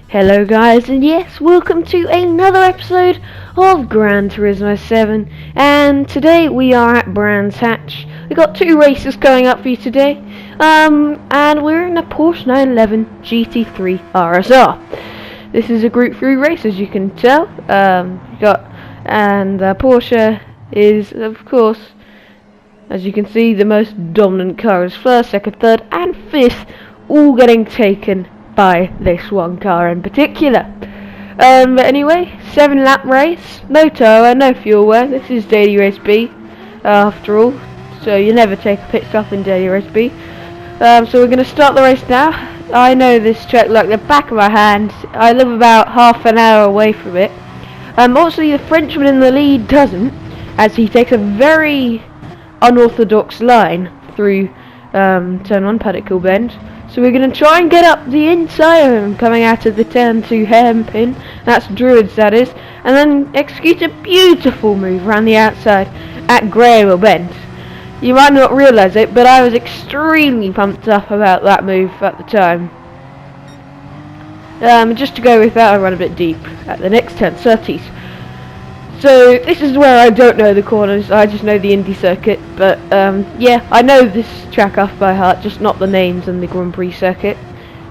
Hello guys, and yes, welcome to another episode of Gran Turismo 7, and today we are at Brands Hatch. We've got two races going up for you today, and we're in a Porsche 911 GT3 RSR. This is a Group 3 race, as you can tell. Porsche is, of course, as you can see, the most dominant car. Is first, second, third, and fifth, all getting taken by this one car in particular. But anyway, 7-lap race, no tower, no fuel wear. This is daily race B, after all, so you never take a pit stop in daily race B. So we're going to start the race now. I know this track like the back of my hand. I live about half an hour away from it. Obviously the Frenchman in the lead doesn't, as he takes a very unorthodox line through turn 1 Padicle Bend. So we're going to try and get up the inside of him coming out of the turn 2 hairpin. That's Druids, that is. And then execute a beautiful move around the outside at Graham Bend. You might not realise it, but I was extremely pumped up about that move at the time. Just to go with that, I run a bit deep at the next turn, 30s. So this is where I don't know the corners, I just know the Indy circuit, but yeah, I know this track off by heart, just not the names and the Grand Prix circuit.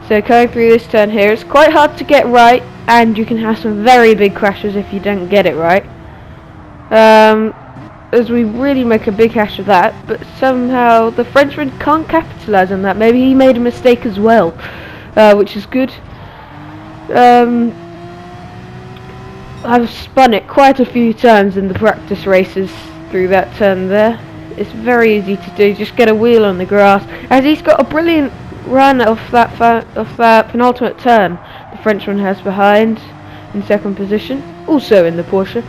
So coming through this turn here, it's quite hard to get right, and you can have some very big crashes if you don't get it right. As we really make a big hash of that, but somehow the Frenchman can't capitalise on that. Maybe he made a mistake as well, which is good. I've spun it quite a few times in the practice races through that turn there. It's very easy to do, just get a wheel on the grass. As he's got a brilliant run off that penultimate turn the Frenchman has behind in second position, also in the Porsche.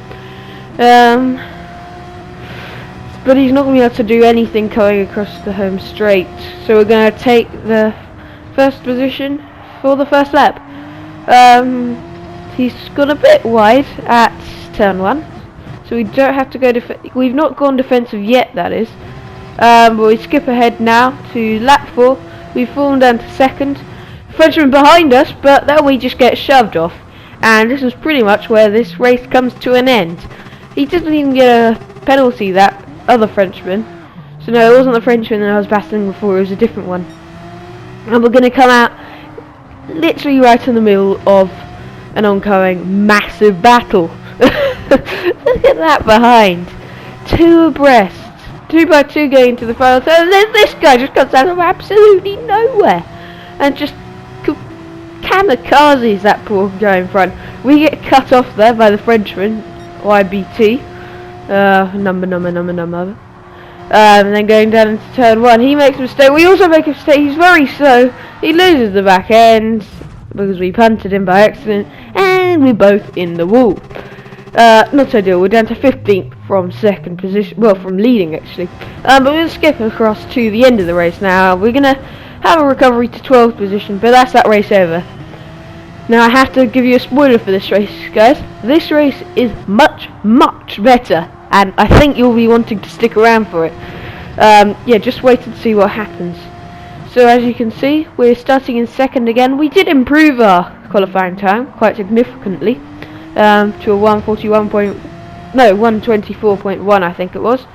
But he's not going to be able to do anything going across the home straight. So we're going to take the first position for the first lap. He's gone a bit wide at turn 1, so we don't have to go we've not gone defensive yet, that is. But we skip ahead now to lap 4. We've fallen down to second. Frenchman behind us, but then we just get shoved off. And this is pretty much where this race comes to an end. He didn't even get a penalty, that other Frenchman. So no, it wasn't the Frenchman that I was battling before, it was a different one. And we're going to come out literally right in the middle of an ongoing massive battle. Look at that behind. 2 abreast. 2 by 2 going to the final turn. And then this guy just comes out of absolutely nowhere and just kamikazes that poor guy in front. We get cut off there by the Frenchman, YBT. Number. And then going down into turn 1, he makes a mistake. We also make a mistake. He's very slow. He loses the back end because we punted him by accident, and we're both in the wall. Not ideal. We're down to 15th from second position, well, from leading actually. But we'll skip across to the end of the race now. We're gonna have a recovery to 12th position, but that's that race over. Now I have to give you a spoiler for this race, guys. This race is much better, and I think you'll be wanting to stick around for it. Yeah, just wait and see what happens. So as you can see, we're starting in second again. We did improve our qualifying time quite significantly to a 124.1 I think it was.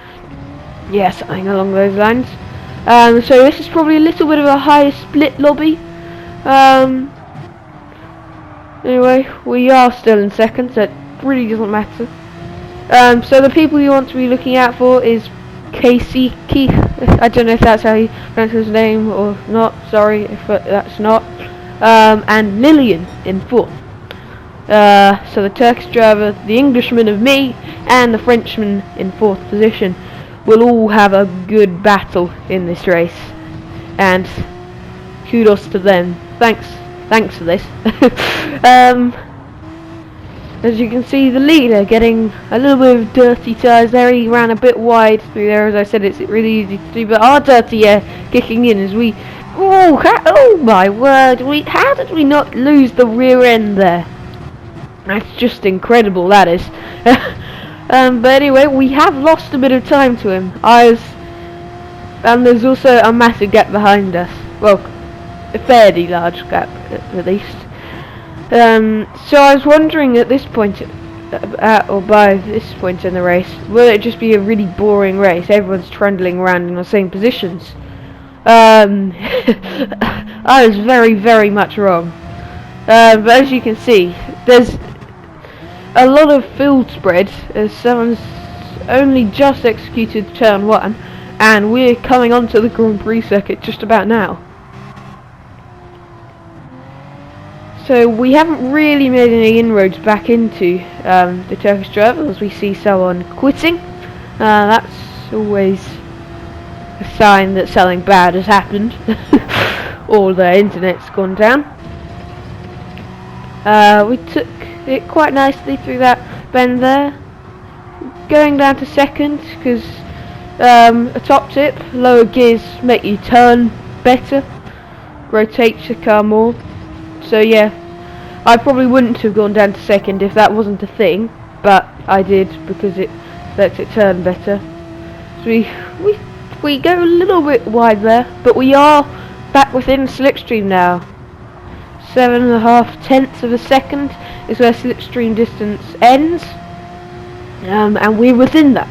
Yeah, something along those lines. So this is probably a little bit of a higher split lobby. Anyway, we are still in second, so it really doesn't matter. So the people you want to be looking out for is Keith. I don't know if that's how you pronounce his name or not. Sorry if that's not. And Lillian in 4th. So the Turkish driver, the Englishman of me, and the Frenchman in 4th position will all have a good battle in this race. And kudos to them. Thanks for this. As you can see, the leader getting a little bit of dirty tyres there. He ran a bit wide through there. As I said, it's really easy to do, but our dirty air kicking in as we... Oh my word! How did we not lose the rear end there? That's just incredible, that is. But anyway, we have lost a bit of time to him. And there's also a massive gap behind us. Well, a fairly large gap, at least. So I was wondering at this point, or by this point in the race, will it just be a really boring race? Everyone's trundling around in the same positions. I was very, very much wrong. But as you can see, there's a lot of field spread as someone's only just executed turn 1, and we're coming onto the Grand Prix circuit just about now. So we haven't really made any inroads back into the Turkish driver, as we see someone quitting. That's always a sign that something bad has happened. All the internet's gone down. We took it quite nicely through that bend there. Going down to second, because a top tip, lower gears make you turn better, rotate your car more. So yeah, I probably wouldn't have gone down to second if that wasn't a thing, but I did because it lets it turn better. So we go a little bit wide there, but we are back within slipstream now. 7.5 tenths of a second is where slipstream distance ends, and we're within that.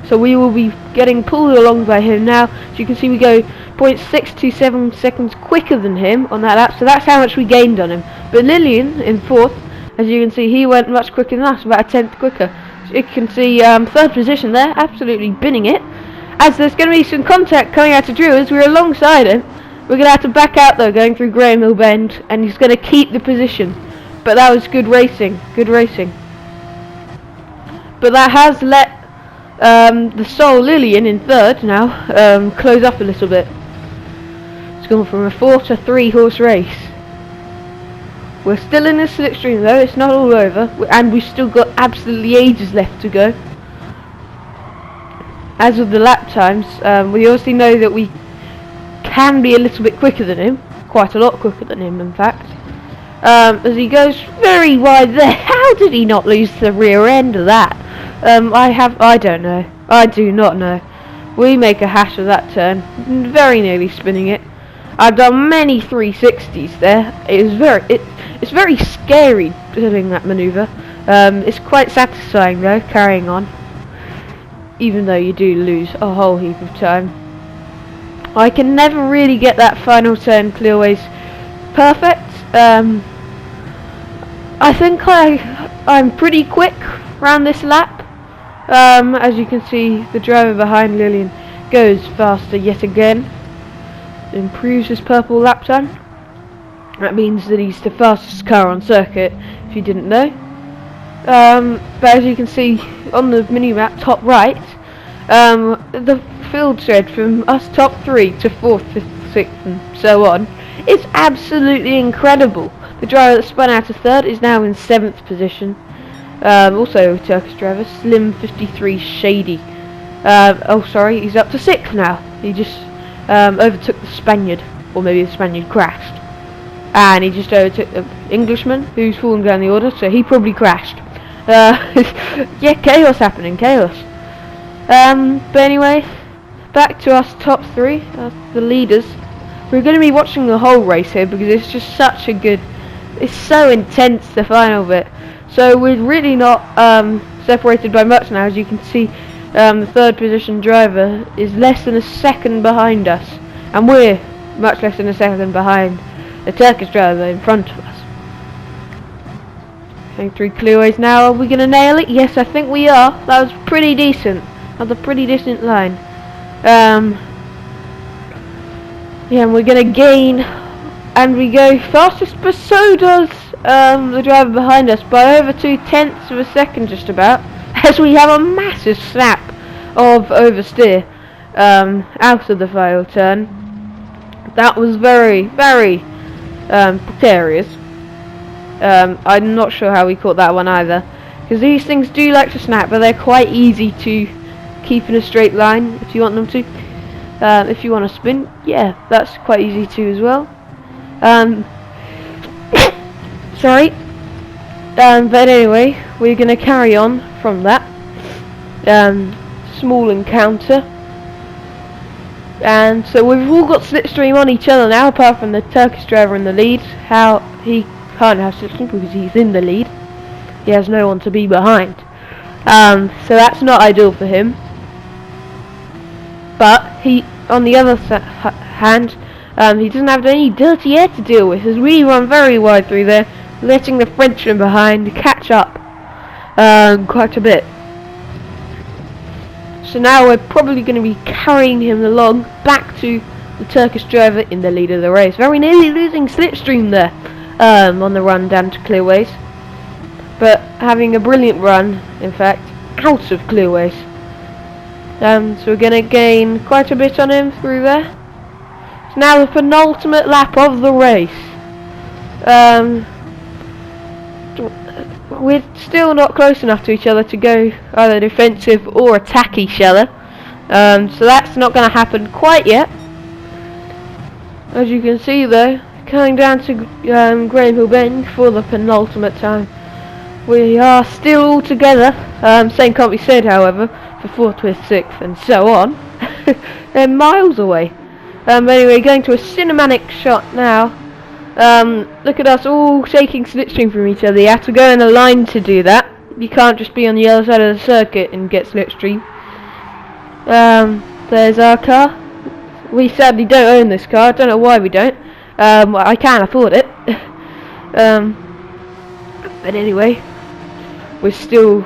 So we will be getting pulled along by him now. As you can see, we go 0.627 seconds quicker than him on that lap, so that's how much we gained on him. But Lillian in 4th, as you can see, he went much quicker than us, about a tenth quicker. So you can see 3rd position there, absolutely binning it. As there's going to be some contact coming out of Drew as we're alongside him. We're going to have to back out though, going through Graham Hill Bend, and he's going to keep the position. But that was good racing, good racing. But that has let the sole Lillian in 3rd now close up a little bit. It's gone from a 4 to 3 horse race. We're still in the slipstream though, it's not all over, and we've still got absolutely ages left to go. As with the lap times, we also know that we can be a little bit quicker than him, quite a lot quicker than him in fact. As he goes very wide there. How did he not lose the rear end of that? I don't know. I do not know. We make a hash of that turn, very nearly spinning it. I've done many 360s there. It's very scary doing that manoeuvre. It's quite satisfying though, carrying on, even though you do lose a whole heap of time. I can never really get that final turn clearways perfect. I think I'm pretty quick around this lap. As you can see, the driver behind Lillian goes faster yet again. Improves his purple lap time. That means that he's the fastest car on circuit, if you didn't know. But as you can see on the mini-map top right, the field spread from us top 3 to 4th, 5th, 6th and so on is absolutely incredible. The driver that spun out of 3rd is now in 7th position. Also a Turkish driver, Slim 53 Shady. Oh sorry, he's up to 6th now. He just overtook the Spaniard, or maybe the Spaniard crashed. And he just overtook the Englishman, who's fallen down the order, so he probably crashed. Yeah, chaos happening, chaos. But anyway, back to us top 3, the leaders. We're going to be watching the whole race here because it's just such a good, it's so intense, the final bit. So we're really not separated by much now. As you can see, the 3rd position driver is less than a second behind us, and we're much less than a second behind the Turkish driver in front of us. Going through clearways now. Are we going to nail it? Yes, I think we are. That was pretty decent. That's a pretty decent line. Yeah, and we're going to gain, and we go fastest, but so does the driver behind us by over 2 tenths of a second just about, as we have a massive snap of oversteer out of the final turn. That was very, very precarious. I'm not sure how we caught that one either, because these things do like to snap, but they're quite easy to keep in a straight line if you want them to. If you want to spin, yeah, that's quite easy too as well. Sorry. But anyway, we're going to carry on from that small encounter. And so we've all got slipstream on each other now, apart from the Turkish driver in the lead. How he can't have slipstream because he's in the lead. He has no one to be behind. So that's not ideal for him. But he, on the other hand, he doesn't have any dirty air to deal with, as we run very wide through there, letting the Frenchman behind catch up quite a bit. So now we're probably going to be carrying him along back to the Turkish driver in the lead of the race. Very nearly losing slipstream there on the run down to Clearways, but having a brilliant run, in fact, out of Clearways. So we're going to gain quite a bit on him through there. It's now the penultimate lap of the race. We're still not close enough to each other to go either defensive or attack each other. So that's not going to happen quite yet. As you can see though, coming down to Graham Hill Bend for the penultimate time. We are still all together. Same can't be said, however, for 4th, 5th, 6th, and so on. They're miles away. But anyway, going to a cinematic shot now. Look at us all shaking slipstream from each other. You have to go in a line to do that. You can't just be on the other side of the circuit and get slipstream. There's our car. We sadly don't own this car. I don't know why we don't. I can't afford it. But anyway, we've still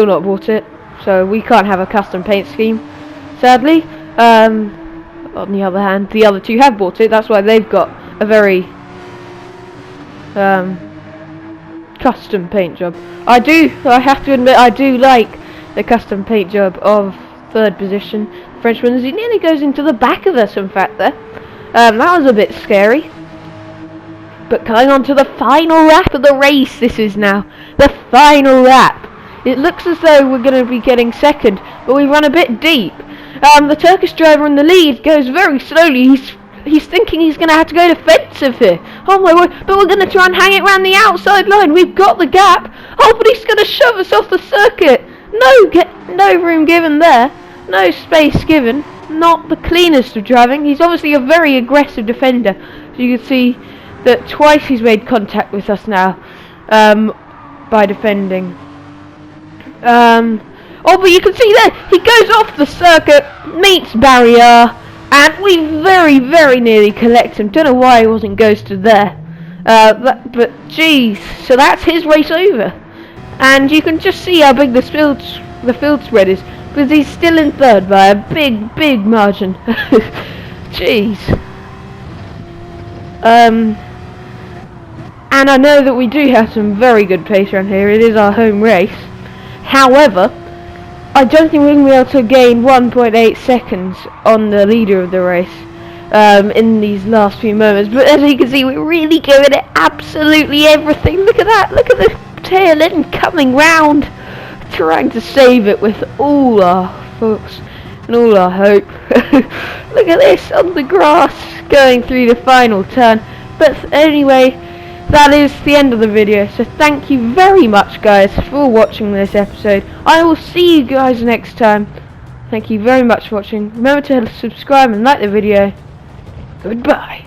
not bought it, so we can't have a custom paint scheme, sadly. On the other hand, the other two have bought it. That's why they've got a very custom paint job. I have to admit, I do like the custom paint job of 3rd position Frenchman, as he nearly goes into the back of us, in fact, there. That was a bit scary. But going on to the final lap of the race, this is now the final lap. It looks as though we're going to be getting second, but we run a bit deep. The Turkish driver in the lead goes very slowly. He's thinking he's going to have to go defensive here. Oh my word, but we're going to try and hang it around the outside line. We've got the gap. Oh, but he's going to shove us off the circuit. No room given there. No space given. Not the cleanest of driving. He's obviously a very aggressive defender. So you can see that twice he's made contact with us now by defending. Oh, but you can see there, he goes off the circuit, meets barrier, and we very, very nearly collect him. Don't know why he wasn't ghosted there. But geez, so that's his race over. And you can just see how big the field spread is, because he's still in 3rd by a big, big margin. Jeez. And I know that we do have some very good pace around here. It is our home race. However, I don't think we're going to be able to gain 1.8 seconds on the leader of the race in these last few moments. But as you can see, we're really giving it absolutely everything. Look at that. Look at the tail end coming round. Trying to save it with all our force and all our hope. Look at this on the grass going through the final turn. But anyway, that is the end of the video. So thank you very much, guys, for watching this episode. I will see you guys next time. Thank you very much for watching. Remember to subscribe and like the video. Goodbye.